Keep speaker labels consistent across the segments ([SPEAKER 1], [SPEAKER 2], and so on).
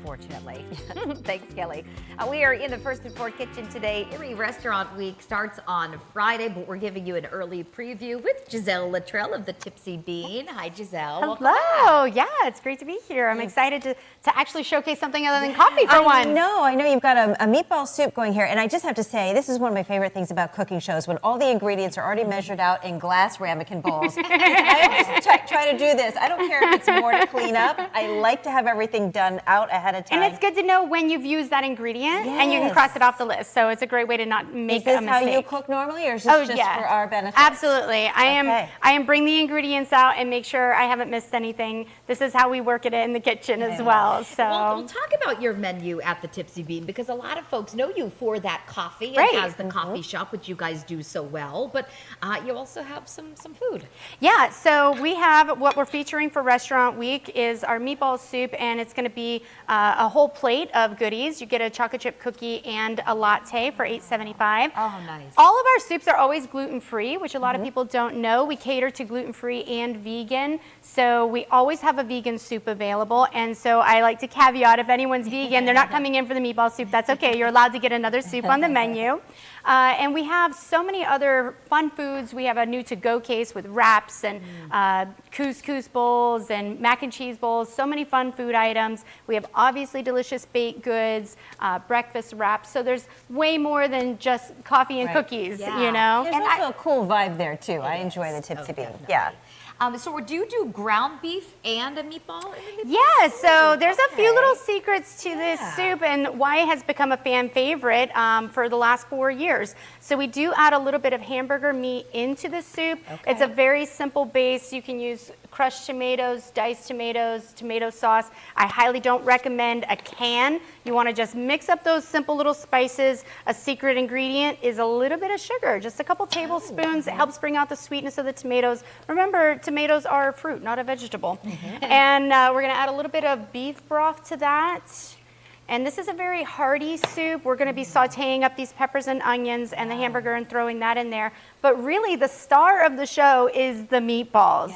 [SPEAKER 1] unfortunately. Thanks, Kelly. We are in the First and Fourth Kitchen today. Erie Restaurant Week starts on Friday, but we're giving you an early preview with Giselle Luttrell of the Tipsy Bean. Hi, Giselle.
[SPEAKER 2] Hello. Yeah, it's great to be here. I'm excited to actually showcase something other than coffee for once.
[SPEAKER 3] I know you've got a meatball soup going here, and I just have to say, this is one of my favorite things about cooking shows, when all the ingredients are already measured out in glass ramekin bowls. I always try to do this. I don't care if it's more to clean up. I like to have everything done out ahead of time.
[SPEAKER 2] And it's good to know when you've used that ingredient, and you can cross it off the list. So it's a great way to not make a mistake.
[SPEAKER 3] Is this how you cook normally, or is this just for our benefit?
[SPEAKER 2] Absolutely. I am bring the ingredients out and make sure I haven't missed anything. This is how we work it in the kitchen as well. So
[SPEAKER 1] we'll talk about your menu at the Tipsy Bean, because a lot of folks know you for that coffee.
[SPEAKER 2] Right.
[SPEAKER 1] It has the coffee shop, which you guys do so well, but you also have some food.
[SPEAKER 2] Yeah, so we have what we're featuring for Restaurant Week is our meatball soup, and it's going to be a whole plate of goodies. You get a chocolate chip cookie and a latte for $8.75.
[SPEAKER 1] Oh, nice.
[SPEAKER 2] All of our soups are always gluten-free, which a lot of people don't know. We cater to gluten-free and vegan, so we always have a vegan soup available. And so I like to caveat, if anyone's vegan, they're not coming in for the meatball soup, that's okay. You're allowed to get another soup on the menu. And we have so many other fun foods. We have a new to-go case with wraps and couscous bowls and mac and cheese bowls, so many fun food items. We have obviously delicious baked goods, breakfast wraps. So there's way more than just coffee and cookies, you know?
[SPEAKER 3] There's also a cool vibe there, too. I enjoy the Tipsy Bean. Yeah.
[SPEAKER 1] So do you do ground beef and a meatball in the meatball?
[SPEAKER 2] Yeah, so there's a few little secrets to this soup and why it has become a fan favorite for the last 4 years. So we do add a little bit of hamburger meat into the soup. It's a very simple base. You can use crushed tomatoes, diced tomatoes, tomato sauce. I highly don't recommend a can. You want to just mix up those simple little spices. A secret ingredient is a little bit of sugar, just a couple tablespoons. It helps bring out the sweetness of the tomatoes. Remember, tomatoes are a fruit, not a vegetable. And we're going to add a little bit of beef broth to that. And this is a very hearty soup. We're going to be sauteing up these peppers and onions and the hamburger and throwing that in there. But really, the star of the show is the meatballs.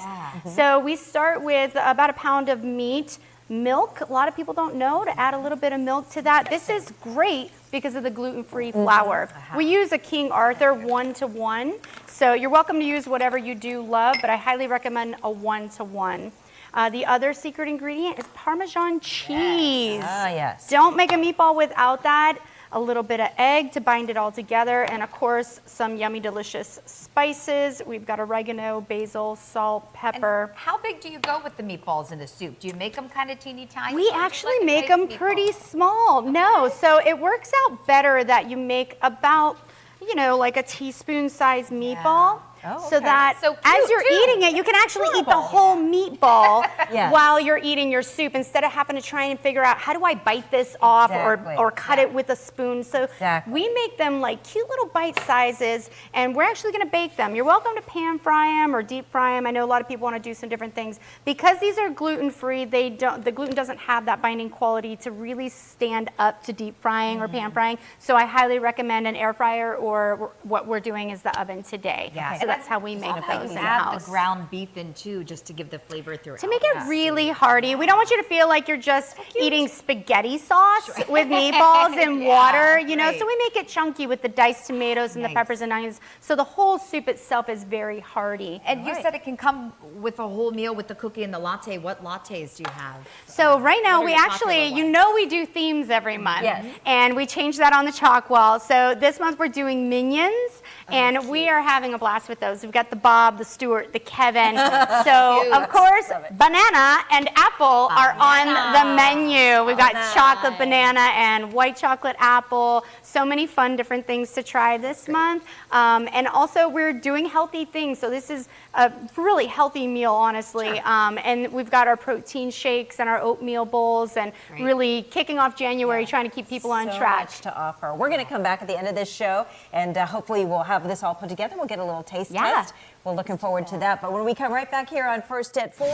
[SPEAKER 2] So we start with about a pound of meat, milk. A lot of people don't know to add a little bit of milk to that. This is great because of the gluten-free flour. We use a King Arthur 1-to-1. So you're welcome to use whatever you do love, but I highly recommend a 1-to-1. The other secret ingredient is Parmesan cheese.
[SPEAKER 3] Yes.
[SPEAKER 2] Don't make a meatball without that. A little bit of egg to bind it all together, and of course, some yummy, delicious spices. We've got oregano, basil, salt, pepper.
[SPEAKER 1] And how big do you go with the meatballs in the soup? Do you make them kind of teeny tiny?
[SPEAKER 2] We actually make them pretty small. No, so it works out better that you make about, you know, like a teaspoon-sized meatball. So that as you're eating it, you can actually eat the whole meatball while you're eating your soup, instead of having to try and figure out, how do I bite this off or cut it with a spoon? So we make them like cute little bite sizes, and we're actually going to bake them. You're welcome to pan fry them or deep fry them. I know a lot of people want to do some different things. Because these are gluten-free, the gluten doesn't have that binding quality to really stand up to deep frying or pan frying. So I highly recommend an air fryer, or what we're doing is the oven today. So that's how we make those in the house.
[SPEAKER 1] The ground beef in too, just to give the flavor throughout.
[SPEAKER 2] To make it really hearty. We don't want you to feel like you're just eating spaghetti sauce with meatballs and water, you know, so we make it chunky with the diced tomatoes and the peppers and onions. So the whole soup itself is very hearty.
[SPEAKER 1] And you said it can come with a whole meal with the cookie and the latte. What lattes do you have?
[SPEAKER 2] So right now we actually, you know, we do themes every month. And we change that on the chalk wall. So this month we're doing Minions, and we are having a blast with those. We've got the Bob, the Stuart, the Kevin. So, of course, banana and apple are on the menu. We've got chocolate banana and white chocolate apple. So many fun different things to try this month. And also, we're doing healthy things. So this is a really healthy meal, honestly. And we've got our protein shakes and our oatmeal bowls, and really kicking off January, trying to keep people on track.
[SPEAKER 3] So much to offer. We're going to come back at the end of this show, and hopefully we'll have this all put together. We'll get a little taste test. We're looking forward to that. But when we come right back here on First at 4.